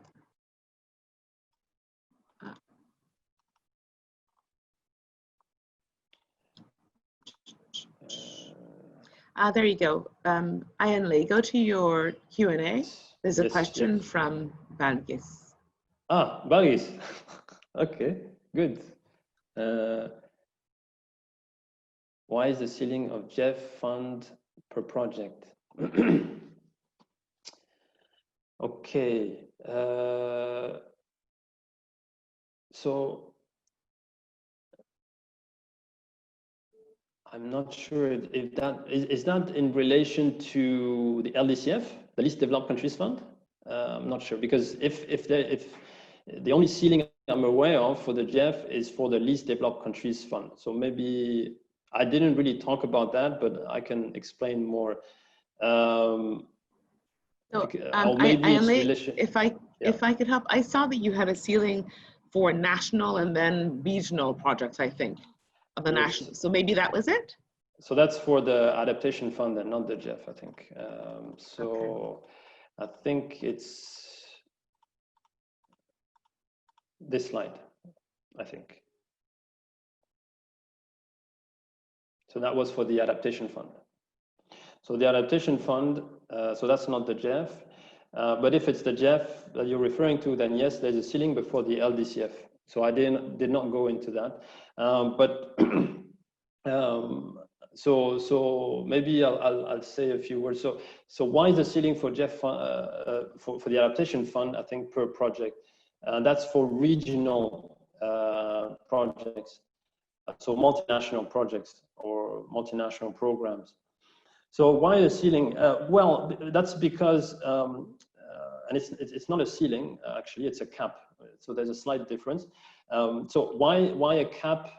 There you go. Ayanle, go to your Q&A. There's a question from Balgis. Balgis. Okay, good. Why is the ceiling of GEF fund per project? Okay. So I'm not sure if that is that in relation to the LDCF, the Least Developed Countries Fund. I'm not sure, because if the only ceiling I'm aware of for the GEF is for the Least Developed Countries Fund. So maybe I didn't really talk about that, but I can explain more So or maybe it's if I could help, I saw that you had a ceiling for national and then regional projects, I think, of the national. So maybe that was it? So that's for the adaptation fund and not the GEF, I think. So I think it's this slide, I think. So that was for the adaptation fund. So the adaptation fund, so that's not the GEF. But if it's the GEF that you're referring to, then yes, there's a ceiling before the LDCF. So I did not go into that. So maybe I'll say a few words. So why is the ceiling for GEF for the adaptation fund? I think per project, that's for regional projects, so multinational projects or multinational programs. So why a ceiling? Well, that's because, and it's not a ceiling actually, it's a cap. So there's a slight difference. So why a cap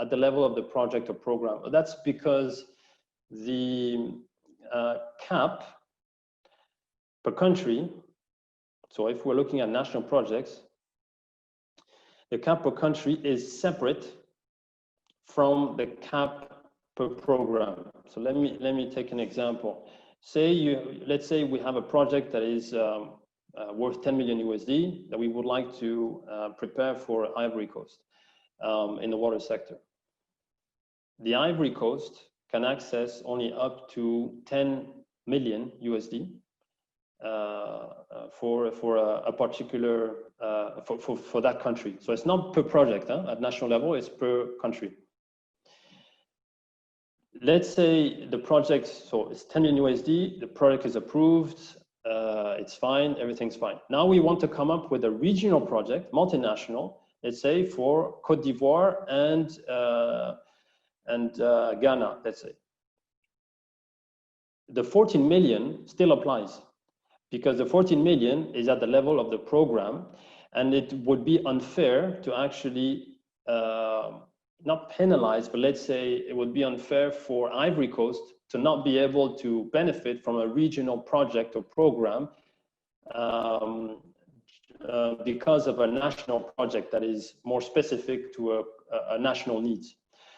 at the level of the project or program? That's because the cap per country, so if we're looking at national projects, the cap per country is separate from the cap per program. So let me take an example. Let's say we have a project that is worth 10 million USD that we would like to prepare for Ivory Coast in the water sector. The Ivory Coast can access only up to 10 million USD for a particular for that country. So it's not per project at national level; it's per country. Let's say the project, so it's 10 million USD. The project is approved. It's fine. Everything's fine. Now we want to come up with a regional project, multinational. Let's say for Côte d'Ivoire and Ghana, let's say. The 14 million still applies because the 14 million is at the level of the program, and it would be unfair to actually not penalize, but let's say it would be unfair for Ivory Coast to not be able to benefit from a regional project or program because of a national project that is more specific to a national needs.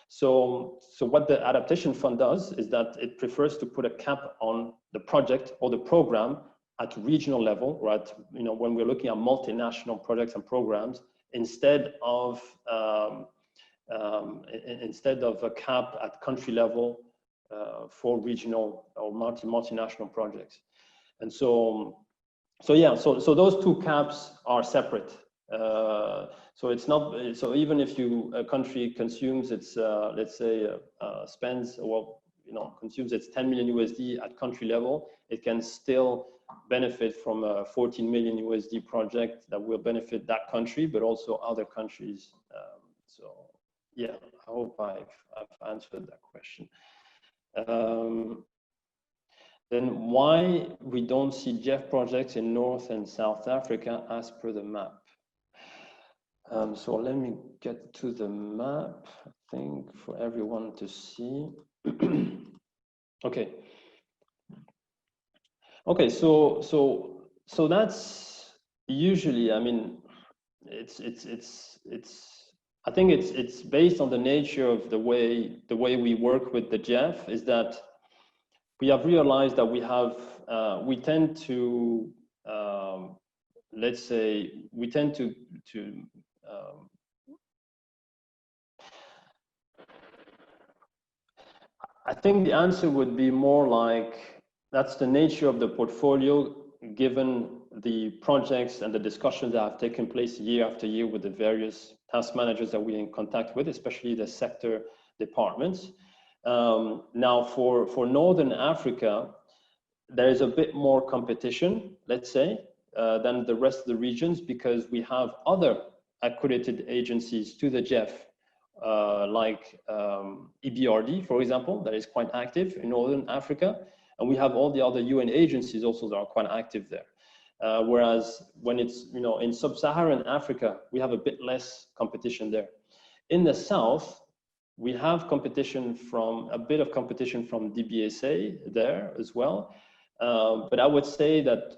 So what the adaptation fund does is that it prefers to put a cap on the project or the program at regional level, or at, when we're looking at multinational projects and programs, instead of a cap at country level for regional or multinational projects. And so those two caps are separate. So it's not, so even if a country consumes its, let's say, spends, well, consumes its 10 million USD at country level, it can still benefit from a 14 million USD project that will benefit that country, but also other countries. So yeah, I hope I've answered that question. Then why we don't see GEF projects in North and South Africa as per the map? So let me get to the map, I think, for everyone to see. Okay, so that's usually, I mean, I think it's based on the nature of the way we work with the GEF, is that we have realized that we tend to let's say we tend to I think the answer would be more like that's the nature of the portfolio, given the projects and the discussions that have taken place year after year with the various task managers that we're in contact with, especially the sector departments. Now for Northern Africa, there is a bit more competition, let's say, than the rest of the regions, because we have other accredited agencies to the GEF, like EBRD, for example, that is quite active in Northern Africa. And we have all the other UN agencies also that are quite active there. Whereas when it's, in Sub-Saharan Africa, we have a bit less competition there. In the South, We have competition from, a bit of competition from DBSA there as well. But I would say that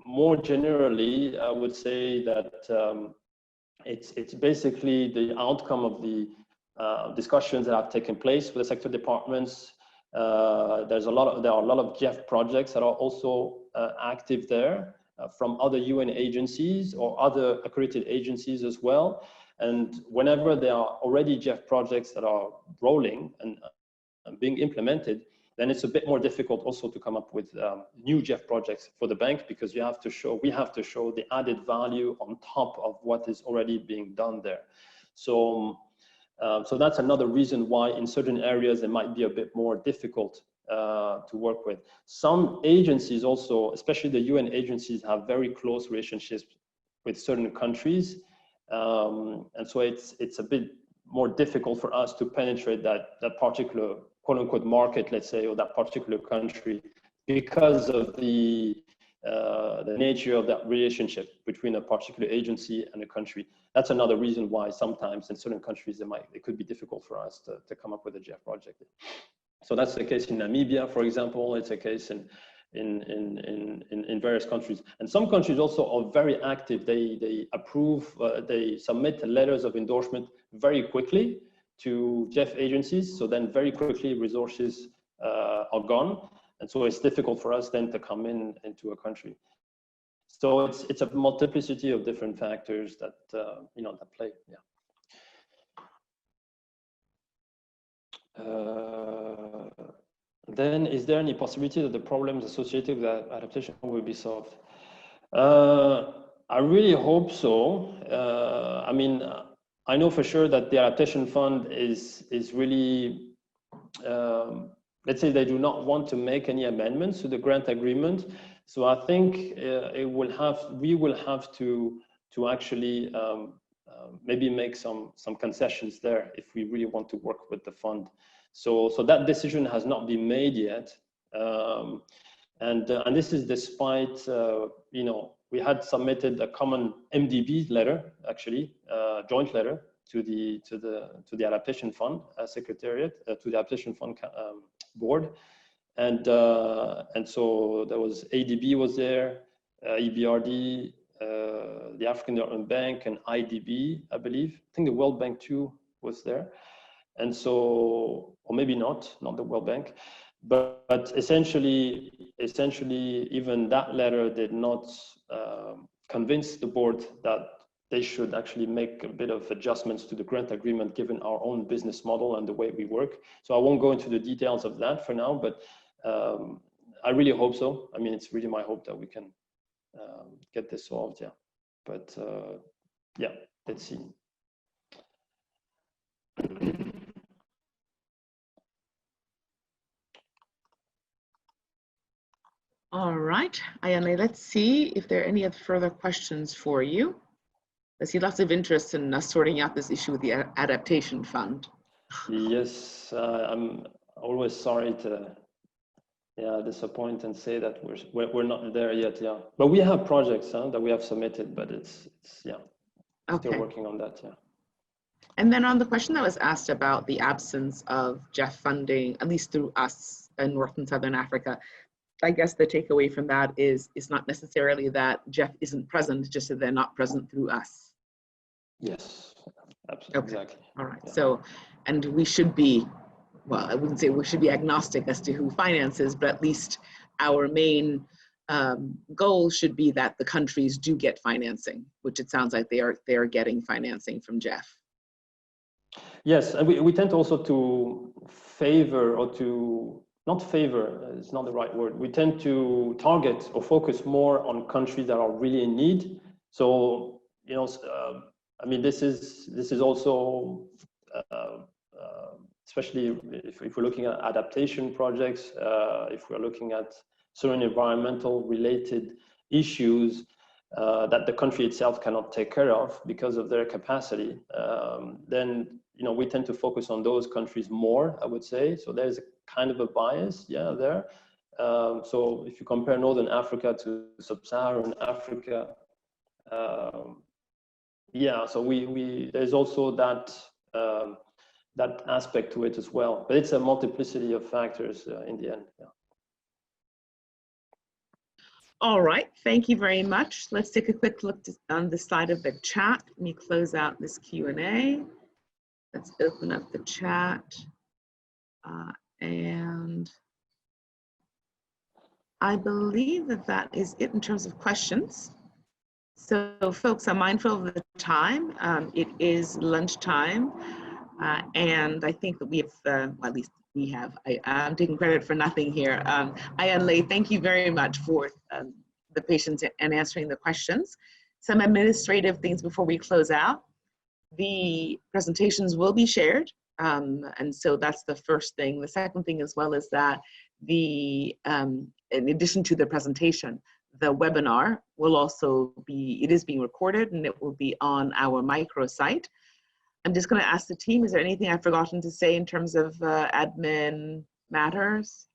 more generally, I would say that it's basically the outcome of the discussions that have taken place with the sector departments. There are a lot of GEF projects that are also active there from other UN agencies or other accredited agencies as well. And whenever there are already GEF projects that are rolling and being implemented, then it's a bit more difficult also to come up with new GEF projects for the bank, because we have to show the added value on top of what is already being done there. So that's another reason why in certain areas it might be a bit more difficult to work with. Some agencies also, especially the UN agencies, have very close relationships with certain countries. And so it's a bit more difficult for us to penetrate that particular quote unquote market, let's say, or that particular country, because of the nature of that relationship between a particular agency and a country. That's another reason why sometimes in certain countries it could be difficult for us to come up with a GEF project. So that's the case in Namibia, for example. It's a case in various countries, and some countries also are very active. They approve, they submit letters of endorsement very quickly to GEF agencies. So then very quickly resources are gone, and so it's difficult for us then to come into a country. So it's a multiplicity of different factors that that play. Yeah. Then, is there any possibility that the problems associated with that adaptation will be solved? I really hope so. I mean, I know for sure that the Adaptation Fund is really, let's say they do not want to make any amendments to the grant agreement. So I think we will have to actually maybe make some concessions there if we really want to work with the fund. So that decision has not been made yet, and this is despite we had submitted a common MDB letter, actually joint letter to the Adaptation Fund Secretariat, to the Adaptation Fund board, and so there was ADB was there, EBRD, the African Development Bank, and IDB, I believe. I think the World Bank too was there. And so, or maybe not the World Bank, but essentially, even that letter did not convince the board that they should actually make a bit of adjustments to the grant agreement, given our own business model and the way we work. So I won't go into the details of that for now, but I really hope so. I mean, it's really my hope that we can get this solved, yeah. But yeah, let's see. All right, Ayane, let's see if there are any further questions for you. I see lots of interest in us sorting out this issue with the Adaptation Fund. Yes, I'm always sorry to disappoint and say that we're not there yet, yeah. But we have projects that we have submitted, but it's still working on that, yeah. And then on the question that was asked about the absence of GEF funding, at least through us in North and Southern Africa, I guess the takeaway from that is it's not necessarily that GEF isn't present, just that they're not present through us. Yes, absolutely, exactly. All right, yeah. So, and we should be, well, I wouldn't say we should be agnostic as to who finances, but at least our main goal should be that the countries do get financing, which it sounds like they are getting financing from GEF. Yes, and we tend also to favor, or to not favor, it's not the right word. We tend to target or focus more on countries that are really in need. So, I mean, this is also, especially if we're looking at adaptation projects, if we're looking at certain environmental related issues that the country itself cannot take care of because of their capacity, then we tend to focus on those countries more, I would say. So there's a kind of a bias, yeah, there. So if you compare Northern Africa to Sub-Saharan Africa, yeah, so there's also that that aspect to it as well. But it's a multiplicity of factors in the end. Yeah. All right, thank you very much. Let's take a quick look on the side of the chat. Let me close out this Q&A. Let's open up the chat. And I believe that that is it in terms of questions. So folks, I'm mindful of the time. It is lunchtime. And I think that we have, well, at least we have, I'm taking credit for nothing here. Ayan Lei, thank you very much for the patience and answering the questions. Some administrative things before we close out. The presentations will be shared. And so that's the first thing. The second thing as well is that in addition to the presentation, the webinar will also be, it is being recorded and it will be on our microsite. I'm just going to ask the team, is there anything I've forgotten to say in terms of admin matters?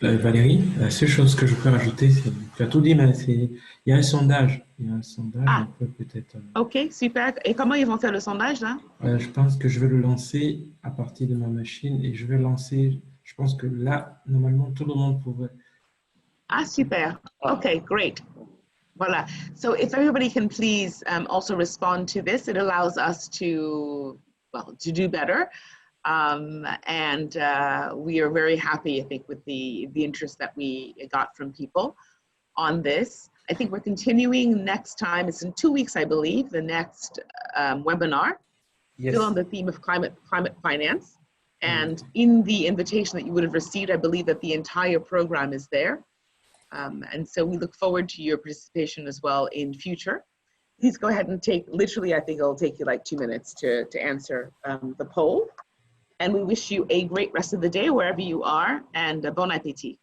Valérie, la seule chose que je peux rajouter, c'est, tu as tout dit, mais il y a un sondage. Il y a un sondage, on peut peut-être... Ok, super. Et comment ils vont faire le sondage là? Je pense que je vais le lancer à partir de ma machine et je vais lancer, je pense que là, normalement, tout le monde pourrait... Ah, super. Okay, great. Voila. So if everybody can please also respond to this, it allows us to, well, to do better. And we are very happy, I think, with the interest that we got from people on this. I think we're continuing next time. It's in 2 weeks, I believe, the next webinar, Yes. still on the theme of climate finance. And in the invitation that you would have received, I believe that the entire program is there. And so we look forward to your participation as well in future. Please go ahead and take, literally, I think it'll take you like 2 minutes to answer the poll. And we wish you a great rest of the day wherever you are, and bon appétit.